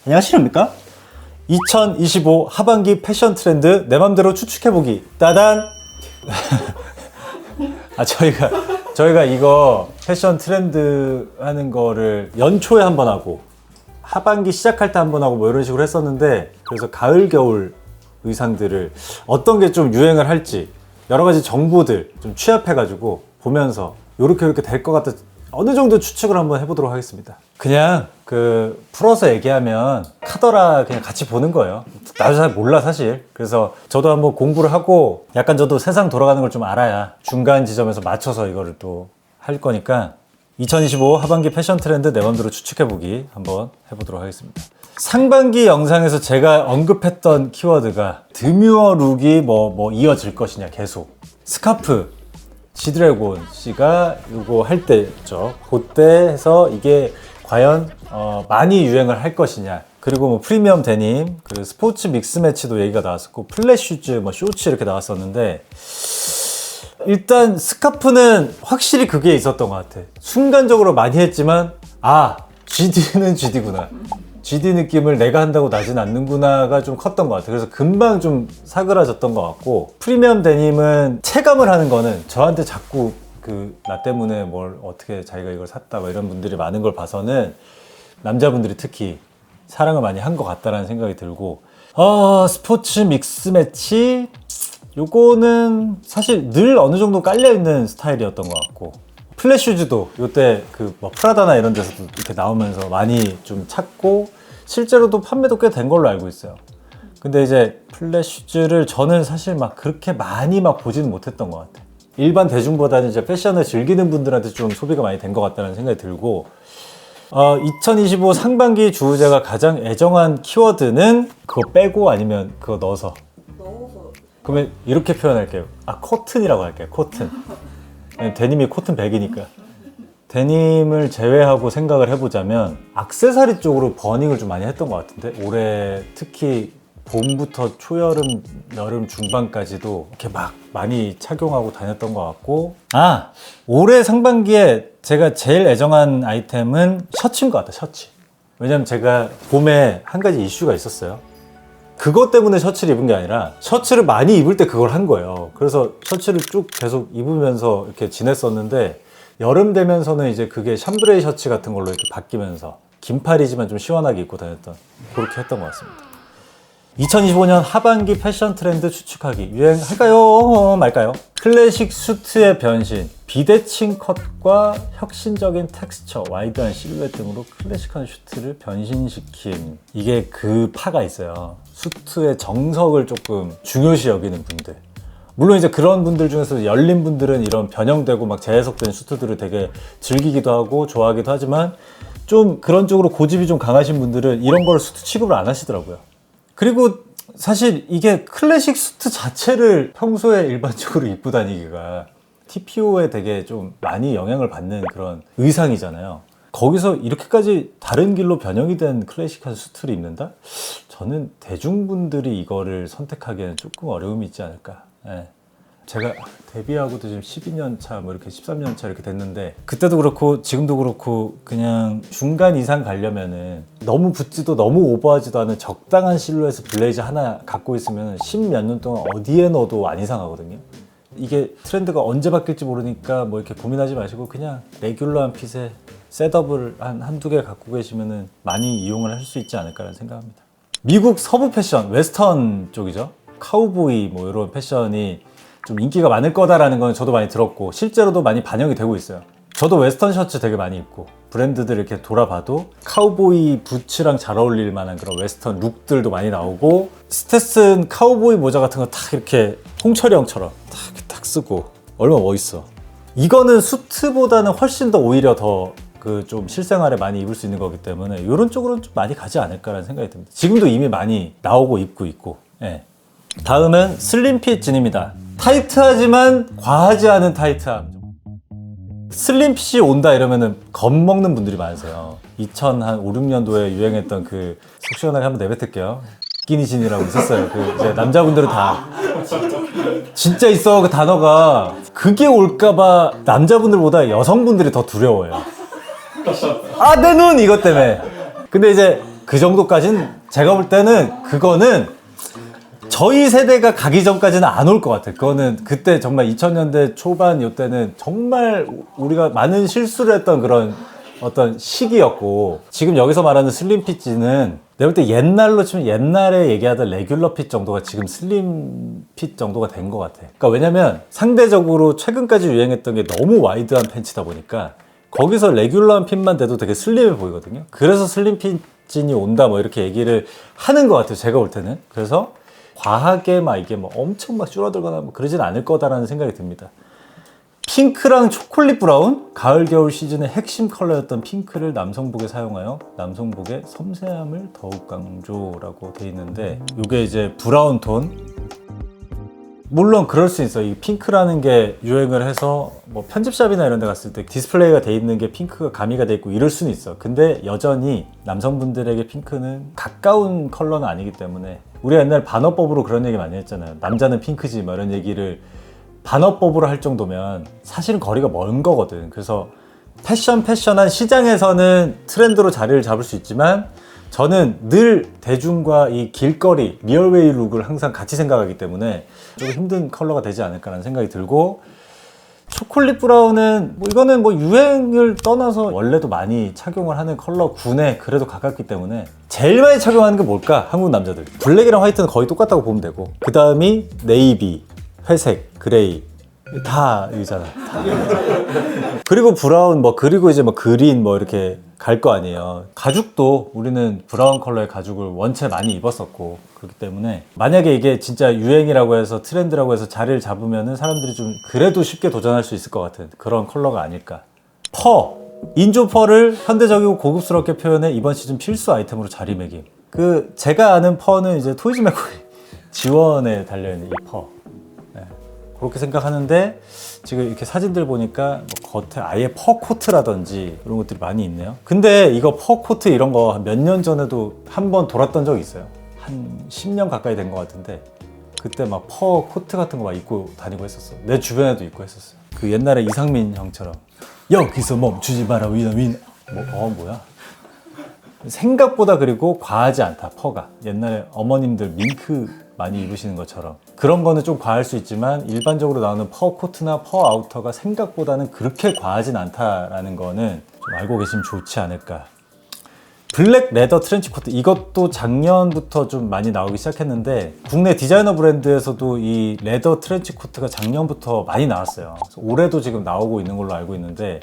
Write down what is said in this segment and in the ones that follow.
안녕하십니까? 2025 하반기 패션 트렌드 내 맘대로 추측해보기. 따단! 저희가 이거 패션 트렌드 하는 거를 연초에 한 번 하고 하반기 시작할 때 한 번 하고 뭐 이런 식으로 했었는데, 그래서 가을 겨울 의상들을 어떤 게 좀 유행을 할지 여러 가지 정보들 좀 취합해가지고 보면서 요렇게 될 것 같다 어느 정도 추측을 한번 해보도록 하겠습니다. 그냥 풀어서 얘기하면 카더라 그냥 같이 보는 거예요. 나도 잘 몰라 사실. 그래서 저도 한번 공부를 하고 약간 저도 세상 돌아가는 걸 좀 알아야 중간 지점에서 맞춰서 이거를 또 할 거니까 2025 하반기 패션 트렌드 내 맘대로 추측해보기 한번 해보도록 하겠습니다. 상반기 영상에서 제가 언급했던 키워드가 드뮤어 룩이 뭐 이어질 것이냐 계속. 스카프 지드래곤 씨가 이거 할 때였죠. 그때 해서 이게 과연 많이 유행을 할 것이냐. 그리고 뭐 프리미엄 데님, 그리고 스포츠 믹스 매치도 얘기가 나왔었고, 플랫 슈즈, 뭐 쇼츠 이렇게 나왔었는데, 일단 스카프는 확실히 그게 있었던 것 같아. 순간적으로 많이 했지만 GD는 GD구나. GD 느낌을 내가 한다고 나진 않는구나가 좀 컸던 것 같아요. 그래서 금방 좀 사그라졌던 것 같고, 프리미엄 데님은 체감을 하는 거는 저한테 자꾸 나 때문에 뭘 어떻게 자기가 이걸 샀다 뭐 이런 분들이 많은 걸 봐서는 남자분들이 특히 사랑을 많이 한 것 같다라는 생각이 들고, 스포츠 믹스 매치 요거는 사실 늘 어느 정도 깔려있는 스타일이었던 것 같고, 플랫 슈즈도 요때 뭐 프라다나 이런 데서도 이렇게 나오면서 많이 좀 찾고 실제로도 판매도 꽤 된 걸로 알고 있어요. 근데 이제 플랫 슈즈를 저는 사실 막 그렇게 많이 보지는 못했던 것 같아요. 일반 대중보다는 이제 패션을 즐기는 분들한테 좀 소비가 많이 된 것 같다는 생각이 들고, 2025 상반기 주제가 가장 애정한 키워드는 그거 빼고 아니면 그거 넣어서? 그러면 이렇게 표현할게요. 코튼이라고 할게요. 코튼. 데님이 코튼 100이니까. 데님을 제외하고 생각을 해보자면 액세서리 쪽으로 버닝을 좀 많이 했던 것 같은데, 올해 특히 봄부터 초여름, 여름 중반까지도 이렇게 막 많이 착용하고 다녔던 것 같고, 올해 상반기에 제가 제일 애정한 아이템은 셔츠인 것 같아요. 셔츠. 왜냐면 제가 봄에 한 가지 이슈가 있었어요. 그것 때문에 셔츠를 입은 게 아니라 셔츠를 많이 입을 때 그걸 한 거예요. 그래서 셔츠를 쭉 계속 입으면서 이렇게 지냈었는데, 여름 되면서는 이제 그게 샴브레이 셔츠 같은 걸로 이렇게 바뀌면서 긴팔이지만 좀 시원하게 입고 다녔던, 그렇게 했던 것 같습니다. 2025년 하반기 패션 트렌드 추측하기. 유행할까요? 말까요? 클래식 수트의 변신, 비대칭 컷과 혁신적인 텍스처, 와이드한 실루엣 등으로 클래식한 슈트를 변신시킨, 이게 그 파가 있어요. 수트의 정석을 조금 중요시 여기는 분들. 물론 이제 그런 분들 중에서 열린 분들은 이런 변형되고 막 재해석된 수트들을 되게 즐기기도 하고 좋아하기도 하지만, 좀 그런 쪽으로 고집이 좀 강하신 분들은 이런 걸 수트 취급을 안 하시더라고요. 그리고 사실 이게 클래식 수트 자체를 평소에 일반적으로 입고 다니기가 TPO에 되게 좀 많이 영향을 받는 그런 의상이잖아요. 거기서 이렇게까지 다른 길로 변형이 된 클래식한 수트를 입는다? 저는 대중분들이 이거를 선택하기에는 조금 어려움이 있지 않을까. 제가 데뷔하고도 지금 12년 차, 뭐 이렇게 13년 차 이렇게 됐는데, 그때도 그렇고 지금도 그렇고 그냥 중간 이상 가려면은 너무 붙지도 너무 오버하지도 않은 적당한 실루엣의 블레이즈 하나 갖고 있으면 10몇 년 동안 어디에 넣어도 안 이상하거든요. 이게 트렌드가 언제 바뀔지 모르니까 뭐 이렇게 고민하지 마시고 그냥 레귤러한 핏에 셋업을 한두 개 갖고 계시면은 많이 이용을 할 수 있지 않을까라는 생각합니다. 미국 서부 패션, 웨스턴 쪽이죠. 카우보이 뭐 이런 패션이 좀 인기가 많을 거다라는 건 저도 많이 들었고, 실제로도 많이 반영이 되고 있어요. 저도 웨스턴 셔츠 되게 많이 입고, 브랜드들 이렇게 돌아봐도 카우보이 부츠랑 잘 어울릴 만한 그런 웨스턴 룩들도 많이 나오고, 스테슨 카우보이 모자 같은 거 딱 이렇게 홍철형처럼 딱 쓰고 얼마나 멋있어. 이거는 수트보다는 훨씬 더 오히려 더 좀 실생활에 많이 입을 수 있는 거기 때문에 이런 쪽으로는 좀 많이 가지 않을까라는 생각이 듭니다. 지금도 이미 많이 나오고 입고 있고. 다음은 슬림핏 진입니다. 타이트하지만 과하지 않은 타이트함. 슬림핏이 온다 이러면은 겁먹는 분들이 많으세요. 2005, 6년도에 유행했던 속 시원하게 한번 내뱉을게요. 비키니진이라고 있었어요. 이제 남자분들은 다 진짜 있어. 그 단어가 그게 올까봐 남자분들보다 여성분들이 더 두려워해요. 내 눈! 이것 때문에. 근데 이제 그 정도까지는 제가 볼 때는 그거는 저희 세대가 가기 전까지는 안 올 것 같아요. 그거는 그때 정말 2000년대 초반 이때는 정말 우리가 많은 실수를 했던 그런 어떤 시기였고, 지금 여기서 말하는 슬림 핏지는 내가 볼 때 옛날로 치면 옛날에 얘기하던 레귤러 핏 정도가 지금 슬림 핏 정도가 된 것 같아. 그러니까 왜냐면 상대적으로 최근까지 유행했던 게 너무 와이드한 팬츠다 보니까 거기서 레귤러한 핏만 돼도 되게 슬림해 보이거든요. 그래서 슬림 핏진이 온다 뭐 이렇게 얘기를 하는 것 같아요, 제가 볼 때는. 그래서 과하게 막 이게 뭐 엄청 막 줄어들거나 뭐 그러진 않을 거다라는 생각이 듭니다. 핑크랑 초콜릿 브라운, 가을 겨울 시즌의 핵심 컬러였던 핑크를 남성복에 사용하여 남성복의 섬세함을 더욱 강조라고 돼 있는데, 이게 이제 브라운 톤. 물론 그럴 수 있어. 이 핑크라는 게 유행을 해서 뭐 편집샵이나 이런 데 갔을 때 디스플레이가 돼 있는 게 핑크가 가미가 돼 있고 이럴 수는 있어. 근데 여전히 남성분들에게 핑크는 가까운 컬러는 아니기 때문에, 우리가 옛날 반어법으로 그런 얘기 많이 했잖아요. 남자는 핑크지 뭐 이런 얘기를 반어법으로 할 정도면 사실은 거리가 먼 거거든. 그래서 패션한 시장에서는 트렌드로 자리를 잡을 수 있지만, 저는 늘 대중과 이 길거리 리얼웨이 룩을 항상 같이 생각하기 때문에 좀 힘든 컬러가 되지 않을까라는 생각이 들고, 초콜릿 브라운은 뭐 이거는 뭐 유행을 떠나서 원래도 많이 착용을 하는 컬러군에 그래도 가깝기 때문에, 제일 많이 착용하는 게 뭘까? 한국 남자들 블랙이랑 화이트는 거의 똑같다고 보면 되고, 그 다음이 네이비, 회색, 그레이 다 이잖아. 그리고 브라운 뭐, 그리고 이제 뭐 그린 뭐 이렇게 갈 거 아니에요. 가죽도 우리는 브라운 컬러의 가죽을 원체 많이 입었었고, 그렇기 때문에 만약에 이게 진짜 유행이라고 해서 트렌드라고 해서 자리를 잡으면은 사람들이 좀 그래도 쉽게 도전할 수 있을 것 같은 그런 컬러가 아닐까. 퍼! 인조 펄을 현대적이고 고급스럽게 표현해 이번 시즌 필수 아이템으로 자리매김. 그 제가 아는 퍼는 이제 토이즈 맥코리 지원에 달려있는 이 퍼. 그렇게 생각하는데, 지금 이렇게 사진들 보니까 뭐 겉에 아예 퍼 코트라든지 이런 것들이 많이 있네요. 근데 이거 퍼 코트 이런 거 몇 년 전에도 한번 돌았던 적이 있어요. 한 10년 가까이 된 것 같은데, 그때 막 퍼 코트 같은 거 막 입고 다니고 했었어. 내 주변에도 입고 했었어. 그 옛날에 이상민 형처럼 여기서 멈추지 마라 위나 뭐야? 생각보다 그리고 과하지 않다, 퍼가. 옛날에 어머님들 밍크 많이 입으시는 것처럼 그런 거는 좀 과할 수 있지만, 일반적으로 나오는 퍼 코트나 퍼 아우터가 생각보다는 그렇게 과하진 않다라는 거는 좀 알고 계시면 좋지 않을까. 블랙 레더 트렌치 코트, 이것도 작년부터 좀 많이 나오기 시작했는데, 국내 디자이너 브랜드에서도 이 레더 트렌치 코트가 작년부터 많이 나왔어요. 그래서 올해도 지금 나오고 있는 걸로 알고 있는데,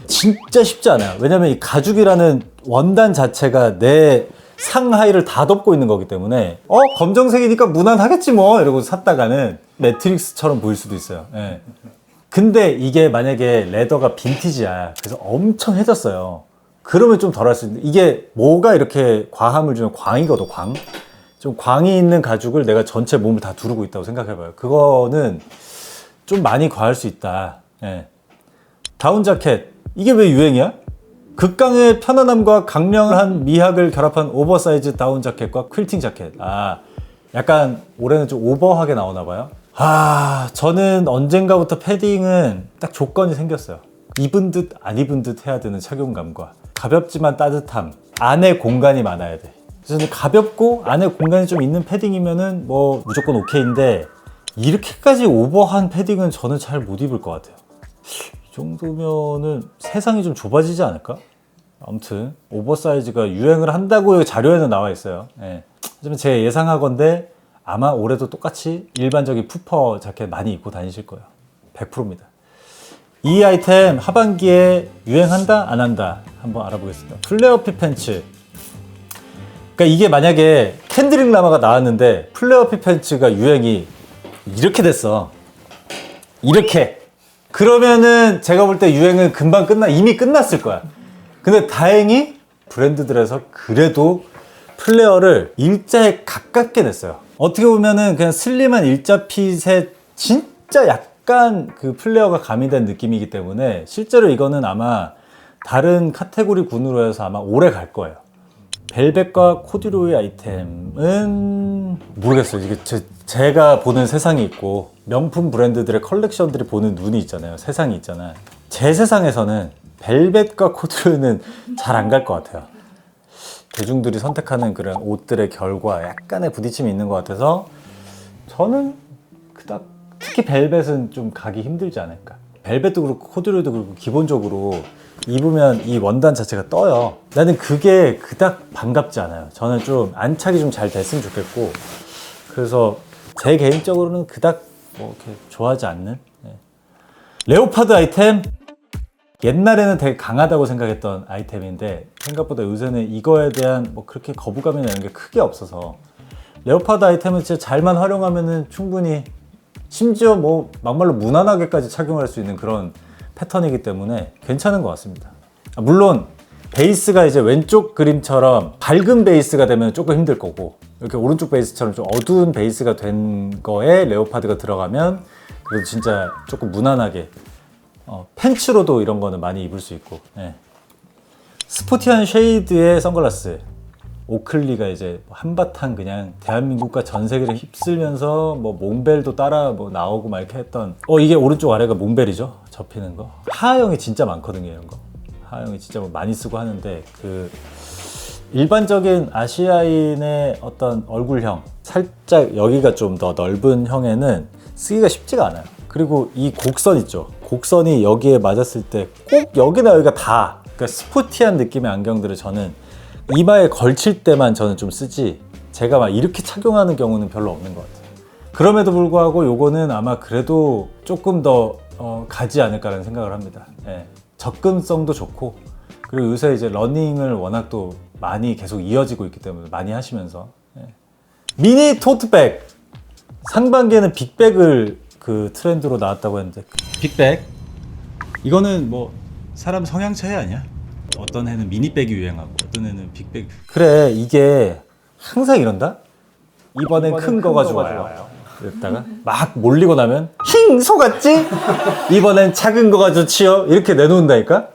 진짜 쉽지 않아요. 왜냐면 이 가죽이라는 원단 자체가 내 상하의를 다 덮고 있는 거기 때문에 검정색이니까 무난하겠지 뭐 이러고 샀다가는 매트릭스처럼 보일 수도 있어요. 예. 근데 이게 만약에 레더가 빈티지야, 그래서 엄청 해졌어요. 그러면 좀 덜 할 수 있는데, 이게 뭐가 이렇게 과함을 주면 광이거든. 좀 광이 있는 가죽을 내가 전체 몸을 다 두르고 있다고 생각해봐요. 그거는 좀 많이 과할 수 있다. 예. 다운 자켓, 이게 왜 유행이야? 극강의 편안함과 강렬한 미학을 결합한 오버사이즈 다운 자켓과 퀼팅 자켓. 약간 올해는 좀 오버하게 나오나 봐요. 저는 언젠가부터 패딩은 딱 조건이 생겼어요. 입은 듯 안 입은 듯 해야 되는 착용감과 가볍지만 따뜻함, 안에 공간이 많아야 돼. 그래서 가볍고 안에 공간이 좀 있는 패딩이면은 뭐 무조건 오케이인데, 이렇게까지 오버한 패딩은 저는 잘 못 입을 것 같아요. 이 정도면은 세상이 좀 좁아지지 않을까? 아무튼 오버사이즈가 유행을 한다고 자료에는 나와 있어요. 예. 하지만 제 예상하건대 아마 올해도 똑같이 일반적인 푸퍼 자켓 많이 입고 다니실 거예요. 100%입니다. 이 아이템 하반기에 유행한다? 안 한다? 한번 알아보겠습니다. 플레어 핏 팬츠. 그러니까 이게 만약에 캔드릭 라마가 나왔는데 플레어 핏 팬츠가 유행이 이렇게 됐어. 이렇게. 그러면은 제가 볼 때 유행은 금방 이미 끝났을 거야. 근데 다행히 브랜드들에서 그래도 플레어를 일자에 가깝게 냈어요. 어떻게 보면은 그냥 슬림한 일자 핏에 진짜 약간 그 플레어가 가미된 느낌이기 때문에, 실제로 이거는 아마 다른 카테고리 군으로 해서 아마 오래 갈 거예요. 벨벳과 코듀로이 아이템은 모르겠어요. 이게 제가 보는 세상이 있고 명품 브랜드들의 컬렉션들이 보는 눈이 있잖아요. 세상이 있잖아요. 제 세상에서는 벨벳과 코듀로이는 잘 안 갈 것 같아요. 대중들이 선택하는 그런 옷들의 결과 약간의 부딪힘이 있는 것 같아서 저는 그닥 특히 벨벳은 좀 가기 힘들지 않을까. 벨벳도 그렇고 코듀로이도 그렇고 기본적으로 입으면 이 원단 자체가 떠요. 나는 그게 그닥 반갑지 않아요. 저는 좀 안착이 좀 잘 됐으면 좋겠고, 그래서 제 개인적으로는 그닥 뭐 이렇게 좋아하지 않는. 레오파드 아이템, 옛날에는 되게 강하다고 생각했던 아이템인데 생각보다 요새는 이거에 대한 뭐 그렇게 거부감이나 이런 게 크게 없어서, 레오파드 아이템은 진짜 잘만 활용하면은 충분히, 심지어 뭐 막말로 무난하게까지 착용할 수 있는 그런 패턴이기 때문에 괜찮은 것 같습니다. 물론 베이스가 이제 왼쪽 그림처럼 밝은 베이스가 되면 조금 힘들 거고, 이렇게 오른쪽 베이스처럼 좀 어두운 베이스가 된 거에 레오파드가 들어가면 그래도 진짜 조금 무난하게, 팬츠로도 이런 거는 많이 입을 수 있고. 스포티한 쉐이드의 선글라스, 오클리가 이제 한바탕 그냥 대한민국과 전 세계를 휩쓸면서 뭐 몽벨도 따라 뭐 나오고 막 이렇게 했던, 이게 오른쪽 아래가 몽벨이죠. 접히는 거. 하하형이 진짜 많거든요, 이런 거. 하하형이 진짜 뭐 많이 쓰고 하는데, 그 일반적인 아시아인의 어떤 얼굴형, 살짝 여기가 좀 더 넓은 형에는 쓰기가 쉽지가 않아요. 그리고 이 곡선 있죠. 곡선이 여기에 맞았을 때 꼭 여기나 여기가 다, 그러니까 스포티한 느낌의 안경들을 저는 이마에 걸칠 때만 저는 좀 쓰지, 제가 막 이렇게 착용하는 경우는 별로 없는 것 같아요. 그럼에도 불구하고 요거는 아마 그래도 조금 더 가지 않을까라는 생각을 합니다. 접근성도 좋고, 그리고 요새 이제 러닝을 워낙 또 많이 계속 이어지고 있기 때문에 많이 하시면서. 미니 토트백, 상반기에는 빅백을 그 트렌드로 나왔다고 했는데, 빅백 이거는 뭐 사람 성향 차이 아니야? 어떤 해는 미니백이 유행하고 어떤 해는 빅백. 그래, 이게 항상 이런다? 이번엔 큰 거가 좋아요. 이랬다가 막 몰리고 나면 힝 속았지? 이번엔 작은 거가 좋지요? 이렇게 내놓는다니까?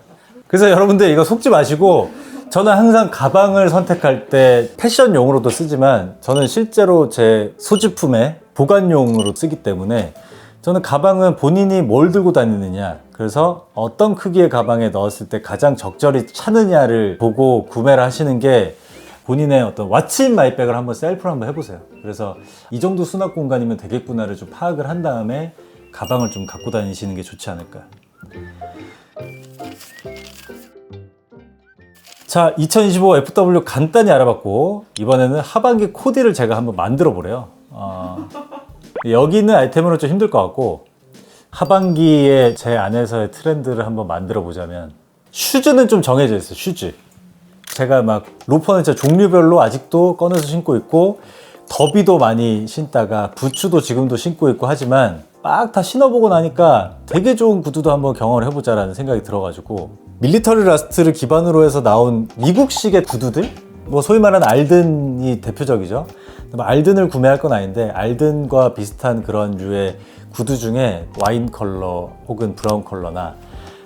그래서 여러분들 이거 속지 마시고, 저는 항상 가방을 선택할 때 패션용으로도 쓰지만 저는 실제로 제 소지품의 보관용으로 쓰기 때문에, 저는 가방은 본인이 뭘 들고 다니느냐, 그래서 어떤 크기의 가방에 넣었을 때 가장 적절히 차느냐를 보고 구매를 하시는 게, 본인의 어떤 왓츠 인 마이백을 한번 셀프로 한번 해보세요. 그래서 이 정도 수납 공간이면 되겠구나를 좀 파악을 한 다음에 가방을 좀 갖고 다니시는 게 좋지 않을까. 자, 2025 FW 간단히 알아봤고, 이번에는 하반기 코디를 제가 한번 만들어 보래요. 여기 있는 아이템으로 좀 힘들 것 같고, 하반기에 제 안에서의 트렌드를 한번 만들어 보자면, 슈즈는 좀 정해져 있어요. 슈즈. 제가 막 로퍼는 진짜 종류별로 아직도 꺼내서 신고 있고, 더비도 많이 신다가 부츠도 지금도 신고 있고 하지만, 막 다 신어보고 나니까 되게 좋은 구두도 한번 경험을 해보자라는 생각이 들어가지고, 밀리터리 라스트를 기반으로 해서 나온 미국식의 구두들, 뭐 소위 말하는 알든이 대표적이죠. 알든을 구매할 건 아닌데, 알든과 비슷한 그런 류의 구두 중에 와인 컬러 혹은 브라운 컬러나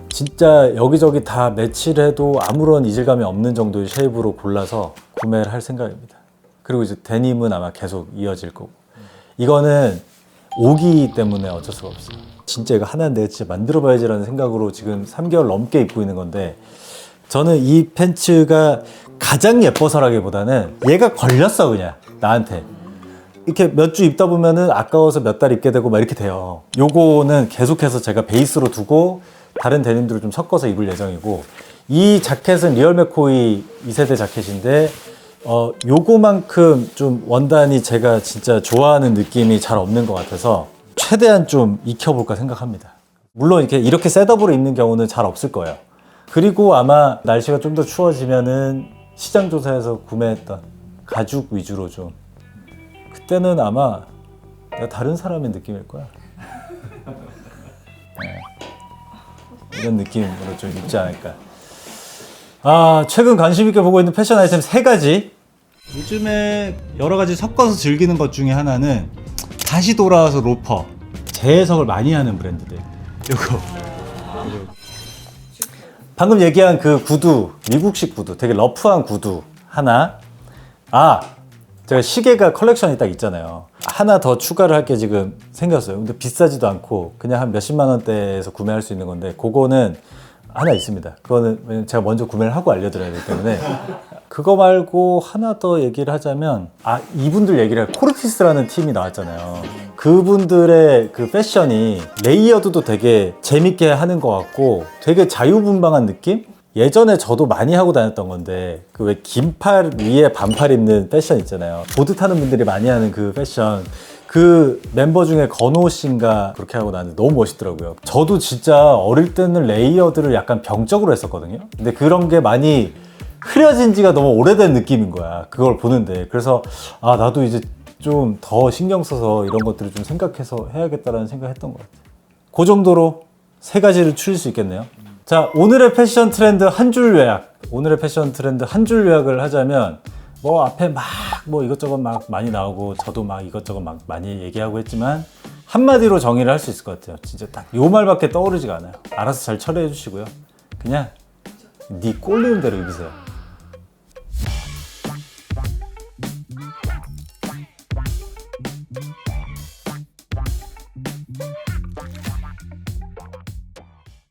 진짜 여기저기 다 매치를 해도 아무런 이질감이 없는 정도의 쉐입으로 골라서 구매를 할 생각입니다. 그리고 이제 데님은 아마 계속 이어질 거고, 이거는 오기 때문에 어쩔 수가 없어요. 진짜 이거 하나 내가 진짜 만들어 봐야지라는 생각으로 지금 3개월 넘게 입고 있는 건데, 저는 이 팬츠가 가장 예뻐서라기보다는 얘가 걸렸어, 그냥 나한테. 이렇게 몇 주 입다 보면은 아까워서 몇 달 입게 되고 막 이렇게 돼요. 요거는 계속해서 제가 베이스로 두고 다른 데님들을 좀 섞어서 입을 예정이고, 이 자켓은 리얼 맥코이 2세대 자켓인데, 요거만큼 좀 원단이 제가 진짜 좋아하는 느낌이 잘 없는 것 같아서 최대한 좀 익혀볼까 생각합니다. 물론 이렇게 셋업으로 입는 경우는 잘 없을 거예요. 그리고 아마 날씨가 좀 더 추워지면은 시장 조사에서 구매했던 가죽 위주로 좀, 그때는 아마 내가 다른 사람의 느낌일 거야. 이런 느낌으로 좀 입지 않을까. 최근 관심 있게 보고 있는 패션 아이템 3가지. 요즘에 여러 가지 섞어서 즐기는 것 중에 하나는 다시 돌아와서 로퍼. 재해석을 많이 하는 브랜드들. 요거. 방금 얘기한 그 구두, 미국식 구두, 되게 러프한 구두 하나. 제가 시계가 컬렉션이 딱 있잖아요. 하나 더 추가를 할 게 지금 생겼어요. 근데 비싸지도 않고 그냥 한 몇십만 원대에서 구매할 수 있는 건데, 그거는 하나 있습니다. 그거는 왜냐면 제가 먼저 구매를 하고 알려드려야 되기 때문에. 그거 말고 하나 더 얘기를 하자면, 이분들 얘기를 할 코르티스라는 팀이 나왔잖아요. 그분들의 그 패션이 레이어드도 되게 재밌게 하는 것 같고 되게 자유분방한 느낌? 예전에 저도 많이 하고 다녔던 건데 그 왜 긴팔 위에 반팔 입는 패션 있잖아요. 보드 타는 분들이 많이 하는 그 패션, 그 멤버 중에 건호 씨인가 그렇게 하고 나는데 너무 멋있더라고요. 저도 진짜 어릴 때는 레이어드를 약간 병적으로 했었거든요. 근데 그런 게 많이 흐려진 지가 너무 오래된 느낌인 거야, 그걸 보는데. 그래서 나도 이제 좀 더 신경 써서 이런 것들을 좀 생각해서 해야겠다라는 생각을 했던 것 같아요. 그 정도로 세 가지를 추릴 수 있겠네요. 자, 오늘의 패션 트렌드 한 줄 요약. 오늘의 패션 트렌드 한 줄 요약을 하자면, 뭐 앞에 막 뭐 이것저것 막 많이 나오고 저도 막 이것저것 막 많이 얘기하고 했지만 한마디로 정의를 할 수 있을 것 같아요. 진짜 딱 요 말밖에 떠오르지가 않아요. 알아서 잘 처리해 주시고요. 그냥 네 꼴리는 대로 입으세요.